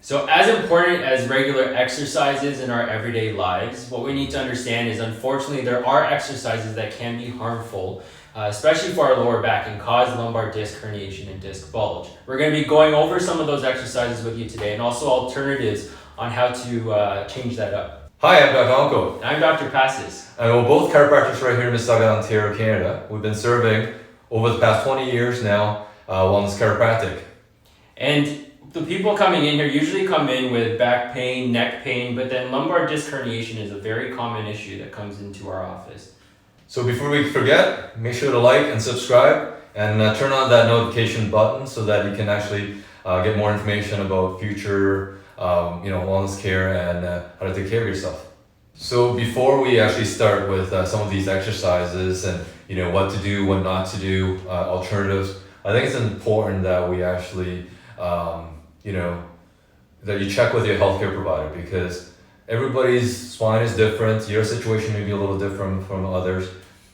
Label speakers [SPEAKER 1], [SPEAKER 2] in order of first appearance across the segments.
[SPEAKER 1] So as important as regular exercises in our everyday lives, what we need to understand is unfortunately there are exercises that can be harmful, especially for our lower back and cause lumbar disc herniation and disc bulge. We're going to be going over some of those exercises with you today and also alternatives on how to change that up.
[SPEAKER 2] Hi, I'm Dr. Ongko.
[SPEAKER 1] And I'm Dr. Pacis.
[SPEAKER 2] And we're both chiropractors right here in Mississauga, Ontario, Canada. We've been serving over the past 20 years now, wellness chiropractic.
[SPEAKER 1] And the people coming in here usually come in with back pain, neck pain, but then lumbar disc herniation is a very common issue that comes into our office.
[SPEAKER 2] So before we forget, make sure to like and subscribe and turn on that notification button so that you can actually get more information about future wellness care and how to take care of yourself. So before we actually start with some of these exercises and what to do, what not to do, alternatives, I think it's important that we actually that you check with your healthcare provider, because everybody's spine is different. Your situation may be a little different from others.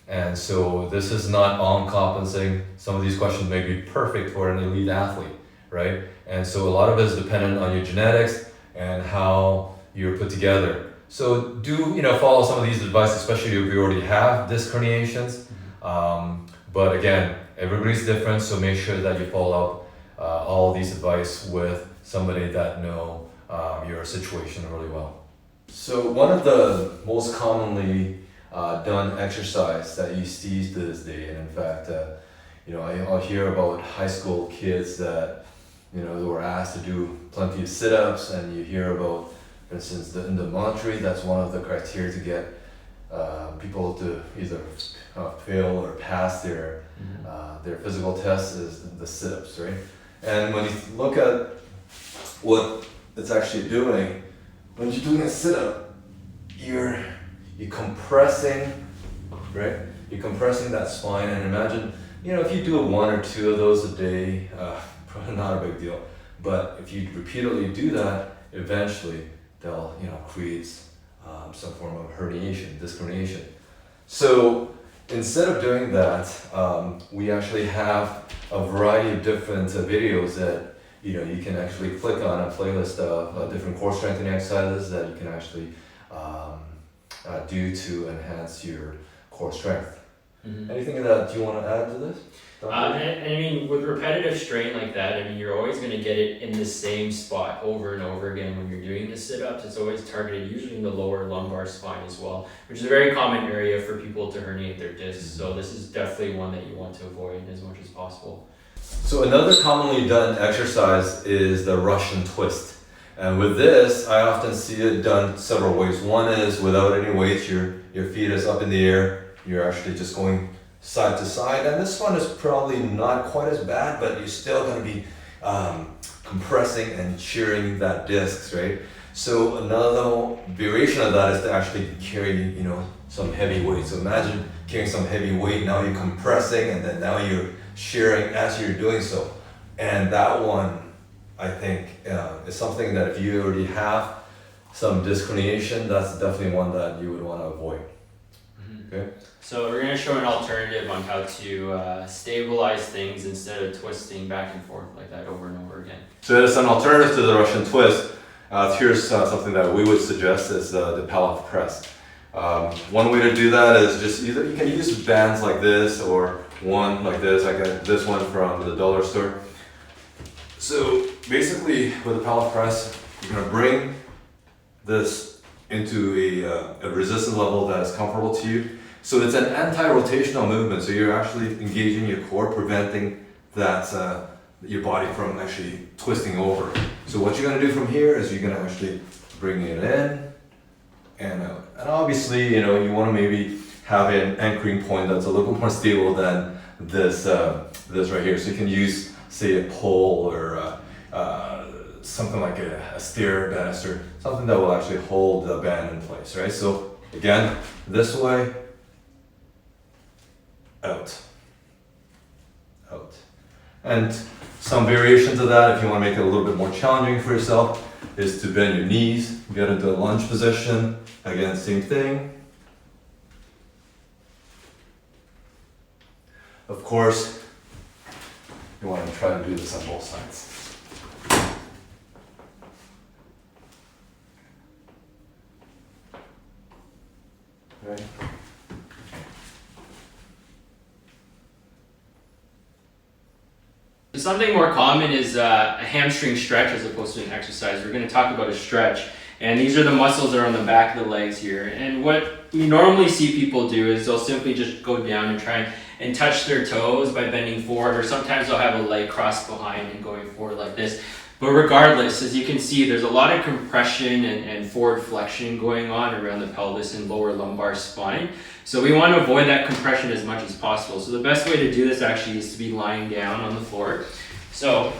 [SPEAKER 2] And so this is not all-encompassing. Some of these questions may be perfect for an elite athlete, right? And so a lot of it is dependent on your genetics and how you're put together. So do follow some of these advice, especially if you already have disc herniations. But again, everybody's different, so make sure that you follow all these advice with somebody that know your situation really well. So one of the most commonly done exercise that you see to this day, and in fact, I'll hear about high school kids that they were asked to do plenty of sit-ups, and you hear about, for instance, in the military, that's one of the criteria to get people to either fail or pass their physical tests is the sit-ups, right? And when you look at what it's actually doing, when you're doing a sit-up, you're compressing, right? You're compressing that spine, and imagine, if you do one or two of those a day, probably not a big deal. But if you repeatedly do that, eventually they'll, create some form of herniation, disc herniation. So instead of doing that, we actually have a variety of different videos that you can actually click on, a playlist of different core strengthening exercises that you can actually do to enhance your core strength. Mm-hmm. Anything that you want to add to this?
[SPEAKER 1] With repetitive strain like that, you're always going to get it in the same spot over and over again when you're doing the sit-ups. It's always targeted usually in the lower lumbar spine as well, which is a very common area for people to herniate their discs. Mm-hmm. So this is definitely one that you want to avoid as much as possible.
[SPEAKER 2] So another commonly done exercise is the Russian twist. And with this, I often see it done several ways. One is without any weights, your feet is up in the air. You're actually just going side to side. And this one is probably not quite as bad, but you're still going to be compressing and shearing that disc, right? So another variation of that is to actually carry, some heavy weight. So imagine carrying some heavy weight, now you're compressing, and then now you're shearing as you're doing so. And that one, I think, is something that if you already have some disc herniation, that's definitely one that you would want to avoid. Mm-hmm. Okay.
[SPEAKER 1] So we're going to show an alternative on how to stabilize things instead of twisting back and forth like that over and over again.
[SPEAKER 2] So as an alternative to the Russian twist, here's something that we would suggest is the PALLOF press. One way to do that is just either you can use bands like this or one like this. I got this one from the dollar store. So basically with the PALLOF press, you're going to bring this into a resistance level that is comfortable to you. So it's an anti-rotational movement, so you're actually engaging your core, preventing that your body from actually twisting over. So what you're going to do from here is you're going to actually bring it in and out. And obviously, you want to maybe have an anchoring point that's a little more stable than this right here. So you can use, say, a pole or something like a stair banister, something that will actually hold the band in place, right? So again, this way, out. And some variations of that, if you want to make it a little bit more challenging for yourself, is to bend your knees, get into a lunge position. Again, same thing. Of course, you want to try to do this on both sides. Okay.
[SPEAKER 1] Something more common is a hamstring stretch as opposed to an exercise. We're going to talk about a stretch, and these are the muscles that are on the back of the legs here. And what we normally see people do is they'll simply just go down and try and touch their toes by bending forward, or sometimes they'll have a leg crossed behind and going forward like this. But regardless, as you can see, there's a lot of compression and forward flexion going on around the pelvis and lower lumbar spine. So we want to avoid that compression as much as possible. So the best way to do this actually is to be lying down on the floor. So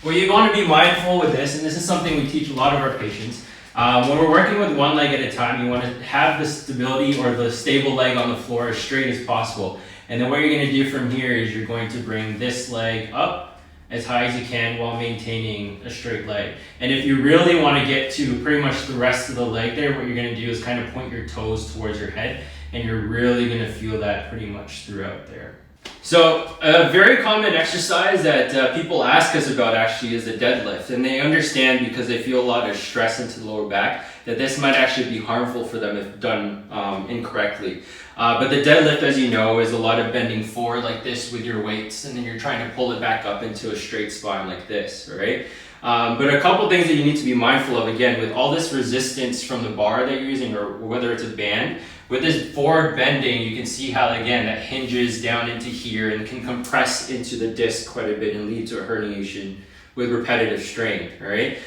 [SPEAKER 1] what you want to be mindful with this, and this is something we teach a lot of our patients, when we're working with one leg at a time, you want to have the stability or the stable leg on the floor as straight as possible. And then what you're going to do from here is you're going to bring this leg up as high as you can while maintaining a straight leg. And if you really want to get to pretty much the rest of the leg there, what you're going to do is kind of point your toes towards your head, and you're really going to feel that pretty much throughout there. So a very common exercise that people ask us about actually is the deadlift, and they understand because they feel a lot of stress into the lower back that this might actually be harmful for them if done incorrectly. But the deadlift, as you know, is a lot of bending forward like this with your weights, and then you're trying to pull it back up into a straight spine like this, right? But a couple things that you need to be mindful of, again, with all this resistance from the bar that you're using, or whether it's a band, with this forward bending, you can see how, again, that hinges down into here and can compress into the disc quite a bit and lead to a herniation with repetitive strain, right?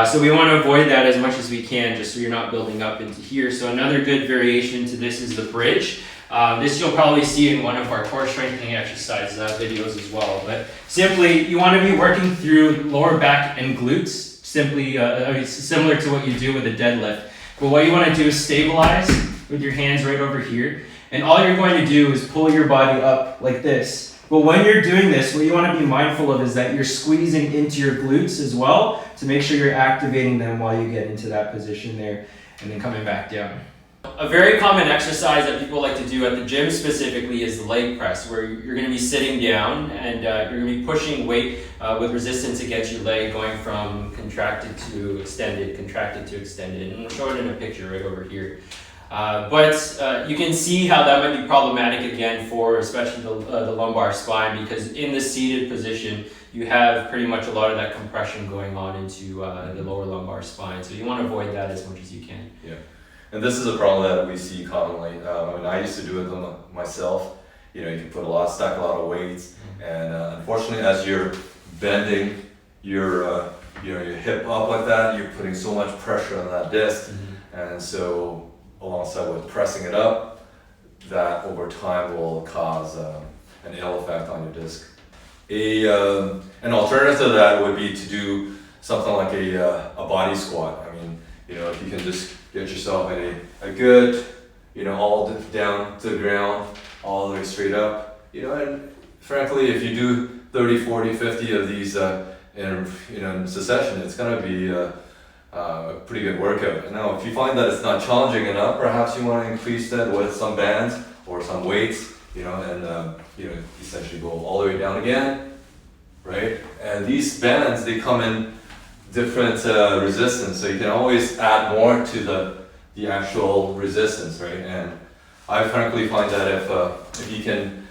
[SPEAKER 1] So we want to avoid that as much as we can, just so you're not building up into here. So another good variation to this is the bridge. This you'll probably see in one of our core strengthening exercise videos as well. But simply, you want to be working through lower back and glutes, simply similar to what you do with a deadlift. But what you want to do is stabilize with your hands right over here. And all you're going to do is pull your body up like this. But when you're doing this, what you want to be mindful of is that you're squeezing into your glutes as well to make sure you're activating them while you get into that position there, and then coming back down. A very common exercise that people like to do at the gym specifically is the leg press, where you're going to be sitting down and you're going to be pushing weight with resistance against your leg, going from contracted to extended, and we'll show it in a picture right over here. But you can see how that might be problematic again for especially the lumbar spine, because in the seated position you have pretty much a lot of that compression going on into the lower lumbar spine. So you want to avoid that as much as you can.
[SPEAKER 2] Yeah, and this is a problem that we see commonly. I used to do it myself. You can stack a lot of weights, and unfortunately, as you're bending your hip up like that, you're putting so much pressure on that disc, and so alongside with pressing it up, that over time will cause an ill effect on your disc. An alternative to that would be to do something like a body squat. If you can just get yourself in a good, all down to the ground, all the way straight up, and frankly, if you do 30, 40, 50 of these in succession, it's going to be a pretty good workout. Now, if you find that it's not challenging enough, perhaps you want to increase that with some bands or some weights, and essentially go all the way down again, right? And these bands, they come in different resistance, so you can always add more to the actual resistance, right? And I frankly find that if you can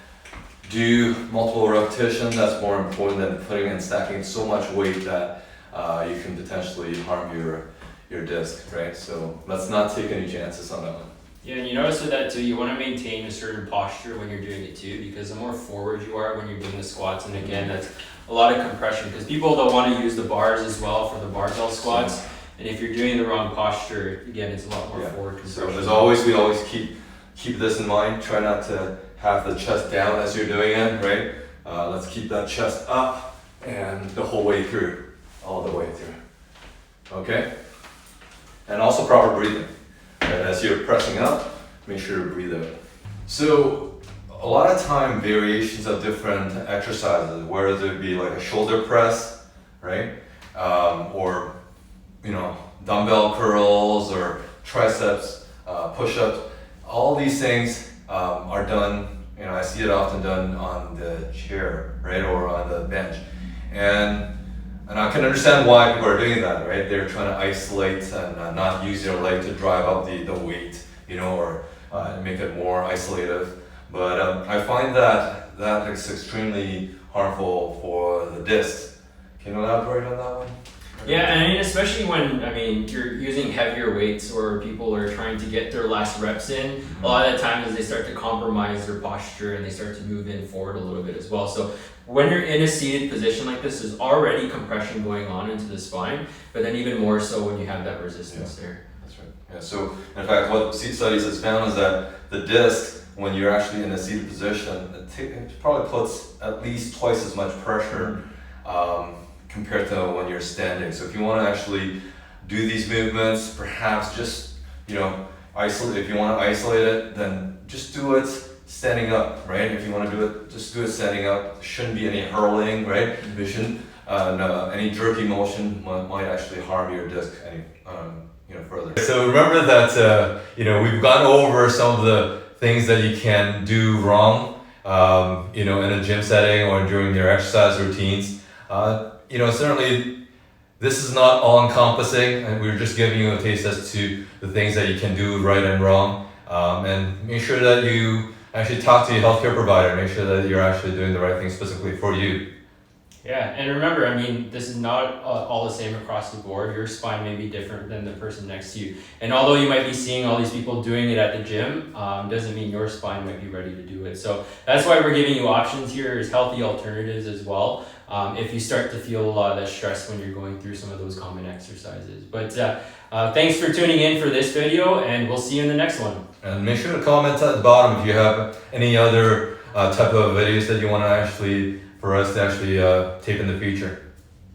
[SPEAKER 2] do multiple repetitions, that's more important than putting and stacking so much weight that you can potentially harm your disc, right? So let's not take any chances on that one.
[SPEAKER 1] Yeah, and you notice with that too, you want to maintain a certain posture when you're doing it too, because the more forward you are when you're doing the squats, and again, that's a lot of compression, because people don't want to use the bars as well for the barbell squats, and if you're doing the wrong posture, again, it's a lot more forward compression.
[SPEAKER 2] So as always, we always keep this in mind. Try not to have the chest down as you're doing it, right? Let's keep that chest up and the whole way through, all the way through. Okay? And also proper breathing. And as you're pressing up, make sure to breathe out. So a lot of time variations of different exercises, whether it be like a shoulder press, right? Or dumbbell curls or triceps, push-ups. All these things are done, I see it often done on the chair, right? Or on the bench. And I can understand why people are doing that, right? They're trying to isolate and not use their leg to drive up the weight, you know, or make it more isolative. But I find that that is extremely harmful for the disc. Can you elaborate on that one?
[SPEAKER 1] Yeah, and I mean, especially when, I mean, you're using heavier weights or people are trying to get their last reps in, a lot of the times they start to compromise their posture and they start to move in forward a little bit as well. So when you're in a seated position like this, there's already compression going on into the spine, but then even more so when you have that resistance there.
[SPEAKER 2] That's right. Yeah, so in fact, what studies has found is that the disc, when you're actually in a seated position, it probably puts at least twice as much pressure compared to when you're standing. So if you want to actually do these movements, perhaps just, you know, isolate. If you want to isolate it, then just do it standing up, right? If you want to do it, just do it standing up. There shouldn't be any hurling, right? There shouldn't, any jerky motion might actually harm your disc any, you know, further. So remember that, you know, we've gone over some of the things that you can do wrong, you know, in a gym setting or during your exercise routines. You know, certainly this is not all-encompassing, and we're just giving you a taste as to the things that you can do right and wrong. And make sure that you actually talk to your healthcare provider, make sure that you're actually doing the right thing specifically for you.
[SPEAKER 1] Yeah, and remember, I mean, this is not all the same across the board. Your spine may be different than the person next to you. And although you might be seeing all these people doing it at the gym, doesn't mean your spine might be ready to do it. So that's why we're giving you options here as healthy alternatives as well. If you start to feel a lot of that stress when you're going through some of those common exercises. But thanks for tuning in for this video, and we'll see you in the next one.
[SPEAKER 2] And make sure to comment at the bottom if you have any other type of videos that you want to actually, for us to actually tape in the future.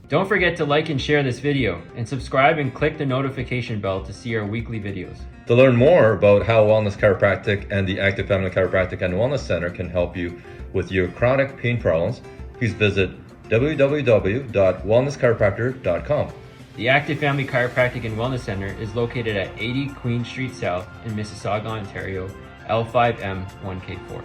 [SPEAKER 1] Don't forget to like and share this video, and subscribe and click the notification bell to see our weekly videos.
[SPEAKER 2] To learn more about how Wellness Chiropractic and the Active Family Chiropractic and Wellness Center can help you with your chronic pain problems, please visit www.wellnesschiropractor.com.
[SPEAKER 1] The Active Family Chiropractic and Wellness Center is located at 80 Queen Street South in Mississauga, Ontario, L5M1K4.